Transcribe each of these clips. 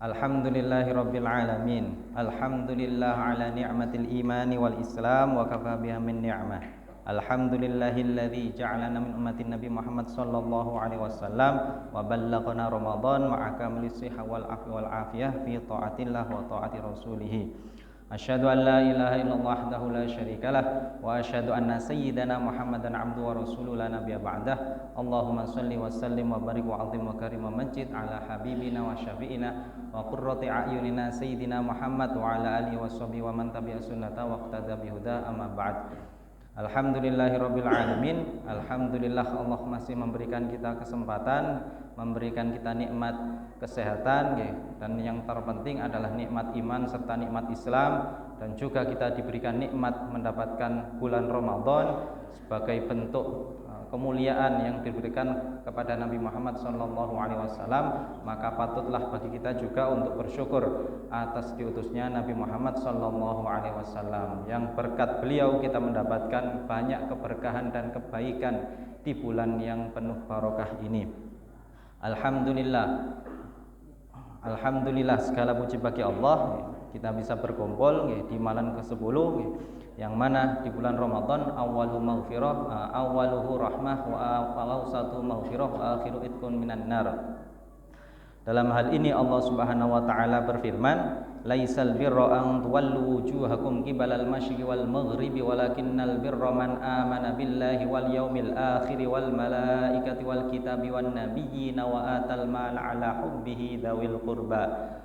Alhamdulillahirabbil alamin. Alhamdulillah ala ni'matil imani wal islam wa kafa biha min ni'mah. Alhamdulillahilladzi ja'alana min ummatin Nabi Muhammad sallallahu alaihi wasallam wa ballaghana Ramadan ma'a kamilis shihah wal afiyah fi taatillah wa taati rasulih. Asyhadu an la ilaha illallah wahdahu la syarikalah wa asyhadu anna sayyidana Muhammadan abduhu wa rasuluhu la nabiyya ba'dah. Allahumma shalli wa sallim wa barik wa azim wa karim wa majid ala habibina wa syafi'ina wa qurrati a'yunina sayyidina Muhammad wa ala alihi wa sahbihi wa man tabi'a sunnata wa iqtada bihuda amma ba'd. Alhamdulillahirabbil alamin. Alhamdulillah Allah masih memberikan kita kesempatan, memberikan kita nikmat kesehatan, dan yang terpenting adalah nikmat iman serta nikmat Islam, dan juga kita diberikan nikmat mendapatkan bulan Ramadan sebagai bentuk kemuliaan yang diberikan kepada Nabi Muhammad SAW. Maka patutlah bagi kita juga untuk bersyukur atas diutusnya Nabi Muhammad SAW, yang berkat beliau kita mendapatkan banyak keberkahan dan kebaikan di bulan yang penuh barokah ini. Alhamdulillah segala puji bagi Allah, kita bisa berkumpul di malam ke-10, yang mana di bulan Ramadan awaluhu rahmah wa awsatu maghfirah wa akhiru itqun minan nar. Dalam hal ini Allah Subhanahu wa taala berfirman, laisal birra an tuwallu wujuhakum qibalal masyriqi wal maghribi walakinnal birra man amana billahi wal yaumil akhir wal malaikati wal kitabi wan nabiyyin wa atal mal ala hubbihi dzawil qurba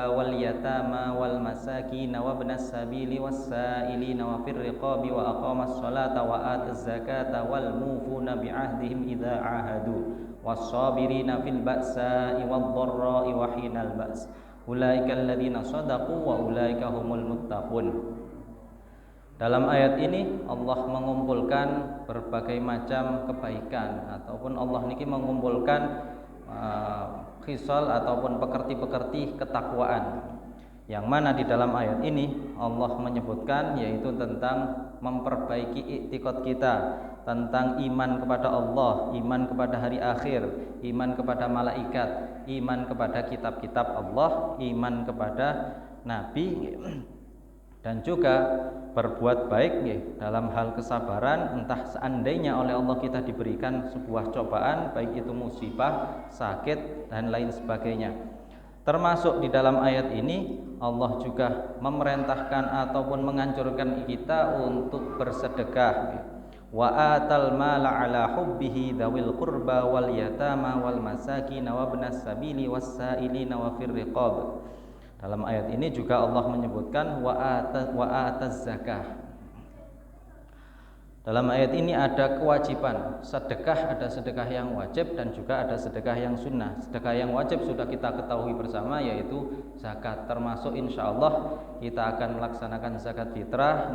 wal yatama wal masakin wa ibnas sabili was sa'ilina wa fir riqabi wa aqamas salata wa ataz zakata wal mufuna bi ahdihim idza ahadu was-sabirina fil ba'sa'i wad-dharra'i wa hinal ba's. Ulaikal ladzina shadaqu wa ulaika humul muttaqun. Dalam ayat ini Allah mengumpulkan berbagai macam kebaikan, ataupun Allah niki mengumpulkan khisal ataupun pekerti-pekerti ketakwaan, yang mana di dalam ayat ini Allah menyebutkan yaitu tentang memperbaiki iktikad kita, tentang iman kepada Allah, iman kepada hari akhir, iman kepada malaikat, iman kepada kitab-kitab Allah, iman kepada nabi, dan juga berbuat baik dalam hal kesabaran. Entah seandainya oleh Allah kita diberikan sebuah cobaan, baik itu musibah, sakit, dan lain sebagainya. Termasuk di dalam ayat ini Allah juga memerintahkan ataupun menganjurkan kita untuk bersedekah. Wa atal mala ala hubbihi dzawil qurba wal yatama wal masakin wa ibnas sabili was sa'ilina wa fir riqab. Dalam ayat ini juga Allah menyebutkan wa ataz zakah. Dalam ayat ini ada kewajiban sedekah, ada sedekah yang wajib dan juga ada sedekah yang sunnah. Sedekah yang wajib sudah kita ketahui bersama, yaitu zakat. Termasuk insya Allah kita akan melaksanakan zakat fitrah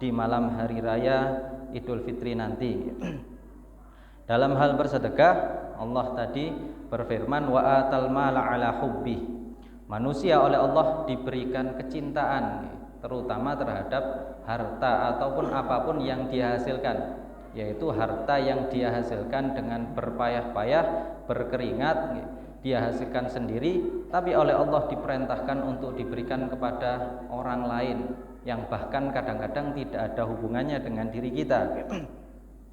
di malam hari raya Idul Fitri nanti. Dalam hal bersedekah, Allah tadi berfirman wa atal mala ala hubbi. Manusia oleh Allah diberikan kecintaan, terutama terhadap harta ataupun apapun yang dia hasilkan, yaitu harta yang dia hasilkan dengan berpayah-payah, berkeringat, dia hasilkan sendiri, tapi oleh Allah diperintahkan untuk diberikan kepada orang lain yang bahkan kadang-kadang tidak ada hubungannya dengan diri kita.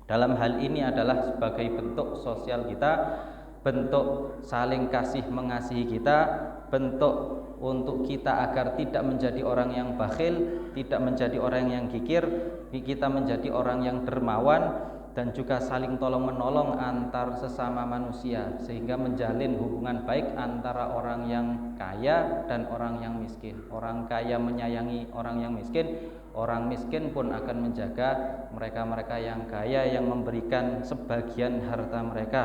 Dalam hal ini adalah sebagai bentuk sosial kita, bentuk saling kasih mengasihi kita, bentuk untuk kita agar tidak menjadi orang yang bakhil, tidak menjadi orang yang kikir, kita menjadi orang yang dermawan, dan juga saling tolong menolong antar sesama manusia, sehingga menjalin hubungan baik antara orang yang kaya dan orang yang miskin. Orang kaya menyayangi orang yang miskin, orang miskin pun akan menjaga mereka-mereka yang kaya yang memberikan sebagian harta mereka.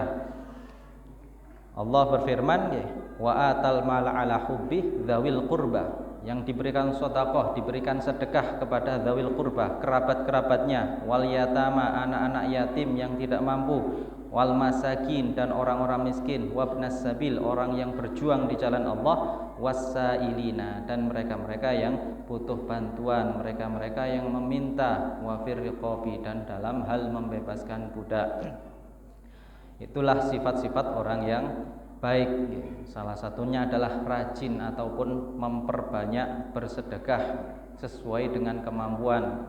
Allah berfirman, wa atal mala ala hubbi dzawil qurba, yang diberikan sedekah, diberikan sedekah kepada dzawil qurba, kerabat-kerabatnya, wal yatama, anak-anak yatim yang tidak mampu, wal masakin, dan orang-orang miskin, wabnas sabil, orang yang berjuang di jalan Allah, wasailina, dan mereka-mereka yang butuh bantuan, mereka-mereka yang meminta, wafir riqabi, dan dalam hal membebaskan budak. Itulah sifat-sifat orang yang baik. Salah satunya adalah rajin ataupun memperbanyak bersedekah sesuai dengan kemampuan.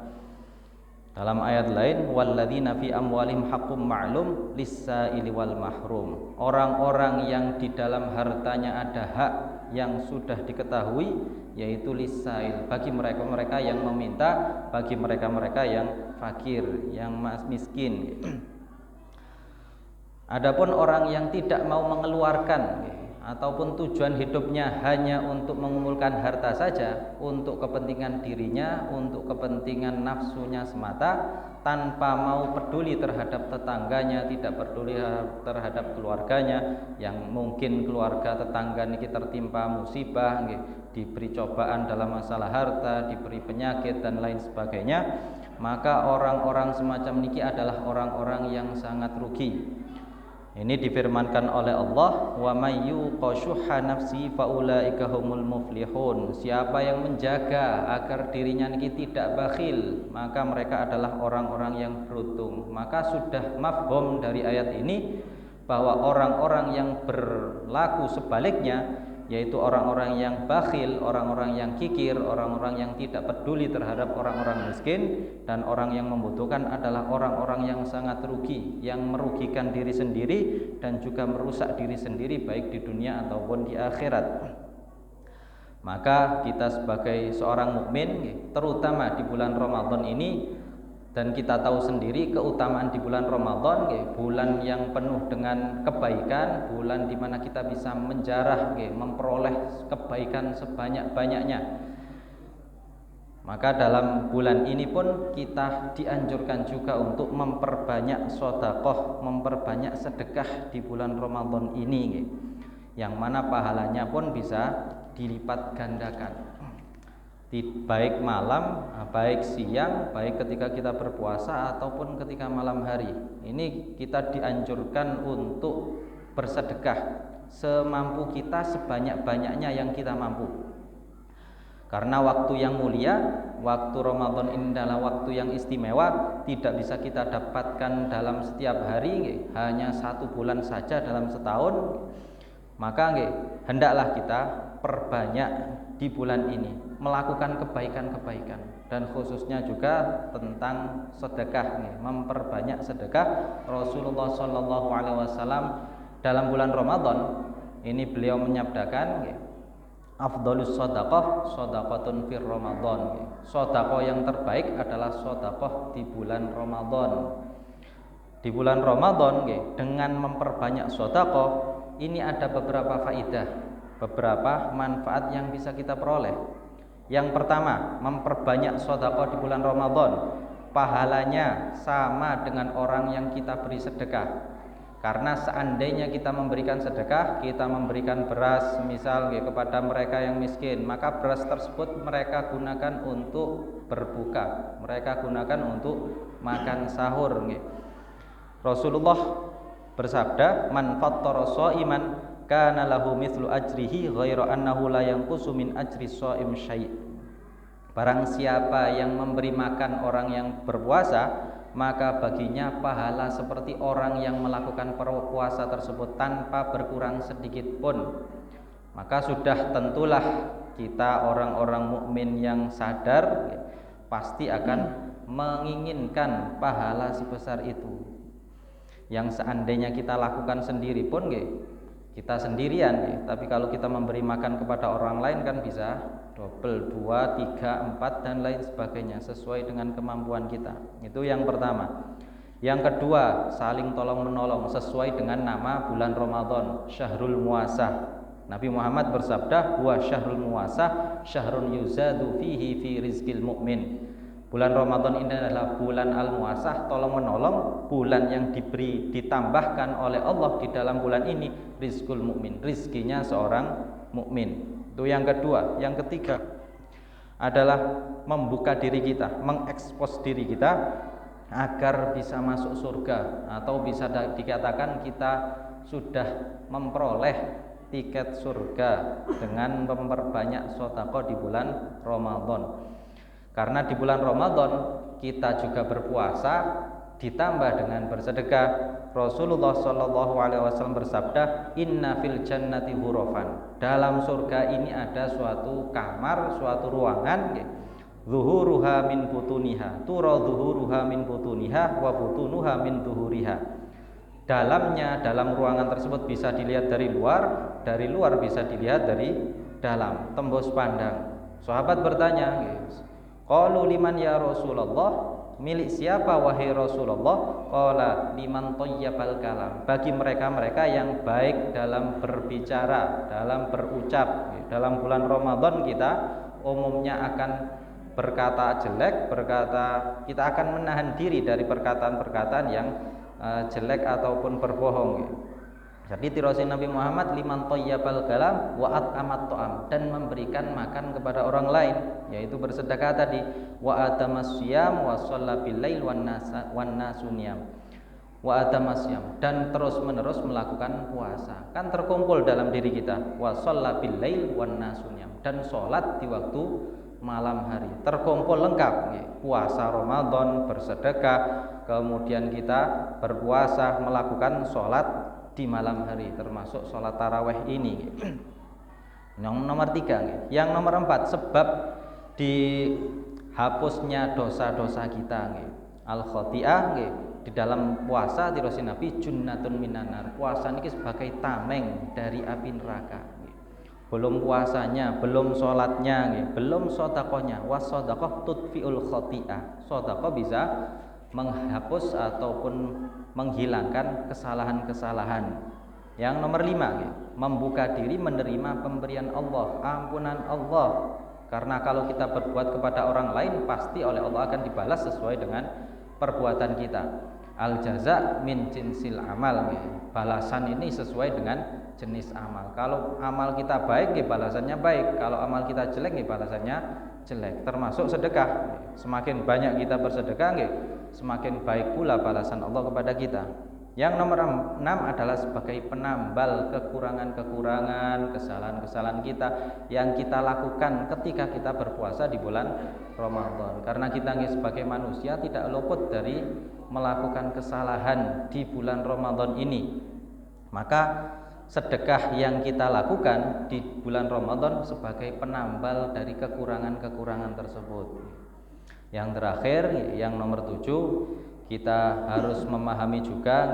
Dalam ayat lain, walladzina fi amwalihim haqqum ma'lum lis-sa'ili wal mahrum. Orang-orang yang di dalam hartanya ada hak yang sudah diketahui, yaitu lis-sa'il, bagi mereka-mereka yang meminta, bagi mereka-mereka yang fakir, yang miskin. Adapun orang yang tidak mau mengeluarkan ataupun tujuan hidupnya hanya untuk mengumpulkan harta saja, untuk kepentingan dirinya, untuk kepentingan nafsunya semata, tanpa mau peduli terhadap tetangganya, tidak peduli terhadap keluarganya, yang mungkin keluarga tetangga niki tertimpa musibah, diberi cobaan dalam masalah harta, diberi penyakit dan lain sebagainya, maka orang-orang semacam niki adalah orang-orang yang sangat rugi. Ini difirmankan oleh Allah, wa may yuqashuha nafsi faulaika humul muflihun. Siapa yang menjaga agar dirinya niki tidak bakhil, maka mereka adalah orang-orang yang beruntung. Maka sudah mafhum dari ayat ini bahwa orang-orang yang berlaku sebaliknya, yaitu orang-orang yang bakhil, orang-orang yang kikir, orang-orang yang tidak peduli terhadap orang-orang miskin dan orang yang membutuhkan adalah orang-orang yang sangat rugi, yang merugikan diri sendiri dan juga merusak diri sendiri baik di dunia ataupun di akhirat. Maka kita sebagai seorang mukmin, terutama di bulan Ramadan ini, dan kita tahu sendiri keutamaan di bulan Ramadan, bulan yang penuh dengan kebaikan, bulan di mana kita bisa menjarah, memperoleh kebaikan sebanyak-banyaknya. Maka dalam bulan ini pun kita dianjurkan juga untuk memperbanyak sedekah, memperbanyak sedekah di bulan Ramadan ini, yang mana pahalanya pun bisa dilipat gandakan. Baik malam, baik siang, baik ketika kita berpuasa ataupun ketika malam hari. Ini kita dianjurkan untuk bersedekah semampu kita, sebanyak-banyaknya yang kita mampu. Karena waktu yang mulia, waktu Ramadan ini adalah waktu yang istimewa, tidak bisa kita dapatkan dalam setiap hari, hanya 1 bulan saja dalam setahun. Maka hendaklah kita perbanyak di bulan ini melakukan kebaikan-kebaikan, dan khususnya juga tentang sedekah, memperbanyak sedekah. Rasulullah Shallallahu Alaihi Wasallam dalam bulan Ramadan ini beliau menyabdakan, afdhalus shadaqah shadaqatun fir Ramadan. Sedekah yang terbaik adalah sedekah di bulan Ramadan. Di bulan Ramadan dengan memperbanyak sedekah ini ada beberapa faidah, beberapa manfaat yang bisa kita peroleh. Yang pertama, memperbanyak sedekah di bulan Ramadan, pahalanya sama dengan orang yang kita beri sedekah. Karena seandainya kita memberikan sedekah, kita memberikan beras misal kepada mereka yang miskin, maka beras tersebut mereka gunakan untuk berbuka, mereka gunakan untuk makan sahur. Rasulullah bersabda, man fattara shaiman kana lahu mithlu ajrihi ghaira annahu la yanqusu min ajri shaim syai'. Barang siapa yang memberi makan orang yang berpuasa, maka baginya pahala seperti orang yang melakukan puasa tersebut tanpa berkurang sedikit pun. Maka sudah tentulah kita orang-orang mukmin yang sadar pasti akan menginginkan pahala sebesar itu. Yang seandainya kita lakukan sendiri pun kita sendirian, tapi kalau kita memberi makan kepada orang lain kan bisa double, 2, 3, 4 dan lain sebagainya sesuai dengan kemampuan kita. Itu yang pertama. Yang kedua, saling tolong menolong sesuai dengan nama bulan Ramadan, Syahrul Muasah. Nabi Muhammad bersabda, "Huwa syahrul muasah, syahrun yuzadu fihi fi rizqil mu'min." Bulan Ramadan ini adalah bulan al-muasah, tolong menolong, bulan yang diberi ditambahkan oleh Allah di dalam bulan ini rizqul mukmin, rizkinya seorang mukmin. Itu yang kedua. Yang ketiga adalah membuka diri kita, mengekspos diri kita agar bisa masuk surga, atau bisa dikatakan kita sudah memperoleh tiket surga dengan memperbanyak sedekah di bulan Ramadan. Karena di bulan Ramadan kita juga berpuasa, ditambah dengan bersedekah. Rasulullah Shallallahu Alaihi Wasallam bersabda, Inna fil jannati hurufan. Dalam surga ini ada suatu kamar, suatu ruangan. Zuhuruha min butuniha, tura zuhuruha min butuniha, wa butunuha min zuhuriha. Dalamnya, dalam ruangan tersebut bisa dilihat dari luar bisa dilihat dari dalam, tembus pandang. Sahabat bertanya, qalu liman ya Rasulullah, milik siapa wahai Rasulullah? Qala liman thayyabal kalam, bagi mereka-mereka yang baik dalam berbicara, dalam berucap. Dalam bulan Ramadan kita umumnya akan berkata jelek, kita akan menahan diri dari perkataan-perkataan yang jelek ataupun berbohong. Jadi tirosi Nabi Muhammad liman thayyabal kalam wa at'amat ta'am, dan memberikan makan kepada orang lain, yaitu bersedekah tadi, wa atamasyam wa shalla bil lail wan nasuniyam wa atamasyam, dan terus-menerus melakukan puasa. Kan terkumpul dalam diri kita, wa shalla bil lail wan nasuniyam, dan sholat di waktu malam hari. Terkumpul lengkap, puasa Ramadan, bersedekah, kemudian kita berpuasa, melakukan sholat di malam hari, termasuk sholat taraweh ini. Yang nomor 3. Yang nomor 4, sebab dihapusnya dosa-dosa kita. Al-khoti'ah di dalam puasa tirosi Nabi junnatun minanar. Puasa ini sebagai tameng dari api neraka. Belum puasanya, belum sholatnya, belum sodakohnya. Was sodakoh tutfiul khoti'ah. Sodakoh bisa menghapus ataupun menghilangkan kesalahan-kesalahan. Yang nomor 5, membuka diri menerima pemberian Allah, ampunan Allah. Karena kalau kita berbuat kepada orang lain, pasti oleh Allah akan dibalas sesuai dengan perbuatan kita. Al jaza min jinsil amal, balasan ini sesuai dengan jenis amal. Kalau amal kita baik, balasannya baik. Kalau amal kita jelek, balasannya jelek. Termasuk sedekah. Semakin banyak kita bersedekah, semakin baik pula balasan Allah kepada kita. Yang nomor 6 adalah sebagai penambal kekurangan-kekurangan, kesalahan-kesalahan kita yang kita lakukan ketika kita berpuasa di bulan Ramadan. Karena kita sebagai manusia tidak luput dari melakukan kesalahan di bulan Ramadan ini. Maka sedekah yang kita lakukan di bulan Ramadan sebagai penambal dari kekurangan-kekurangan tersebut. Yang terakhir, yang nomor 7, kita harus memahami juga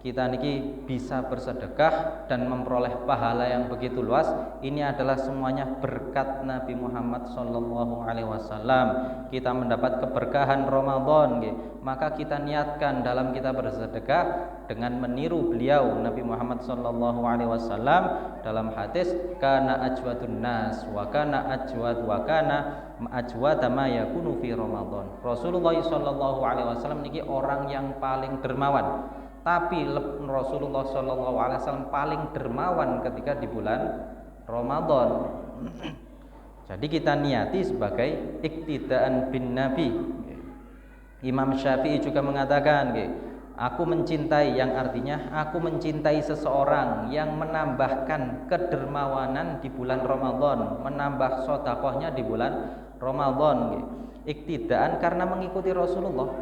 kita niki bisa bersedekah dan memperoleh pahala yang begitu luas. Ini adalah semuanya berkat Nabi Muhammad Sallallahu Alaihi Wasallam. Kita mendapat keberkahan Ramadan, maka kita niatkan dalam kita bersedekah dengan meniru beliau Nabi Muhammad Sallallahu Alaihi Wasallam dalam hadis kana ajwadun nas wa kana ajwad ma yakunu fi Ramadan. Rasulullah Sallallahu Alaihi Wasallam niki orang yang paling dermawan. Tapi Rasulullah Shallallahu Alaihi Wasallam paling dermawan ketika di bulan Ramadan. Jadi kita niati sebagai iktidaan bin Nabi. Imam Syafi'i juga mengatakan, aku mencintai, yang artinya aku mencintai seseorang yang menambahkan kedermawanan di bulan Ramadan, menambah sedekahnya di bulan Ramadan. Iktidaan karena mengikuti Rasulullah.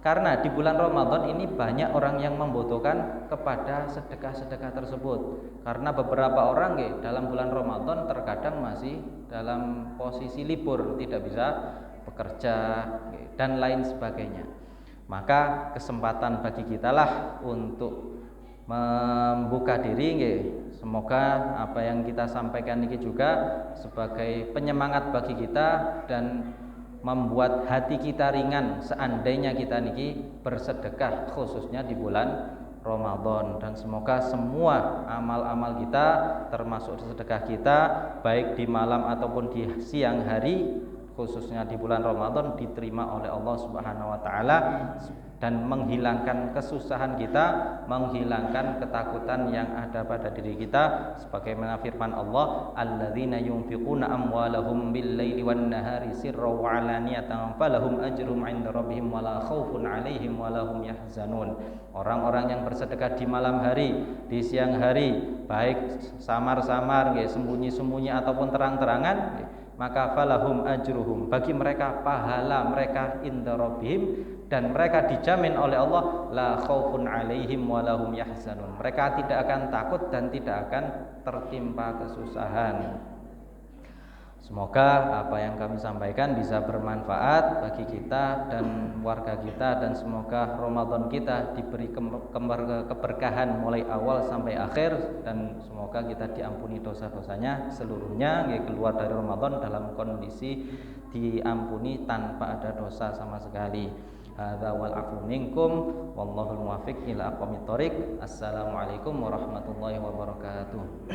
Karena di bulan Ramadan ini banyak orang yang membutuhkan kepada sedekah-sedekah tersebut. Karena beberapa orang dalam bulan Ramadan terkadang masih dalam posisi libur, tidak bisa bekerja dan lain sebagainya. Maka kesempatan bagi kita lah untuk membuka diri. Semoga apa yang kita sampaikan ini juga sebagai penyemangat bagi kita dan membuat hati kita ringan seandainya kita niki bersedekah khususnya di bulan Ramadan. Dan semoga semua amal-amal kita termasuk sedekah kita baik di malam ataupun di siang hari khususnya di bulan Ramadan diterima oleh Allah Subhanahu wa taala dan menghilangkan kesusahan kita, menghilangkan ketakutan yang ada pada diri kita, sebagaimana firman Allah, alladzina yunfiquna amwalahum bil-laili wan-nahari sirran wa 'alaniyatan falahum ajruhum 'inda rabbihim wala khaufun 'alaihim wala hum yahzanun. Orang-orang yang bersedekah di malam hari, di siang hari, baik samar-samar, sembunyi-sembunyi ataupun terang-terangan, maka falahum ajruhum, bagi mereka pahala mereka inda rabbihim, dan mereka dijamin oleh Allah la khaufun 'alaihim wa lahum yahzanun. Mereka tidak akan takut dan tidak akan tertimpa kesusahan. Semoga apa yang kami sampaikan bisa bermanfaat bagi kita dan warga kita, dan semoga Ramadan kita diberi keberkahan mulai awal sampai akhir, dan semoga kita diampuni dosa-dosanya seluruhnya, keluar dari Ramadan dalam kondisi diampuni tanpa ada dosa sama sekali. Hadza wal afu minkum wallahul muwaffiq ila aqwamit thoriq. Assalamualaikum warahmatullahi wabarakatuh.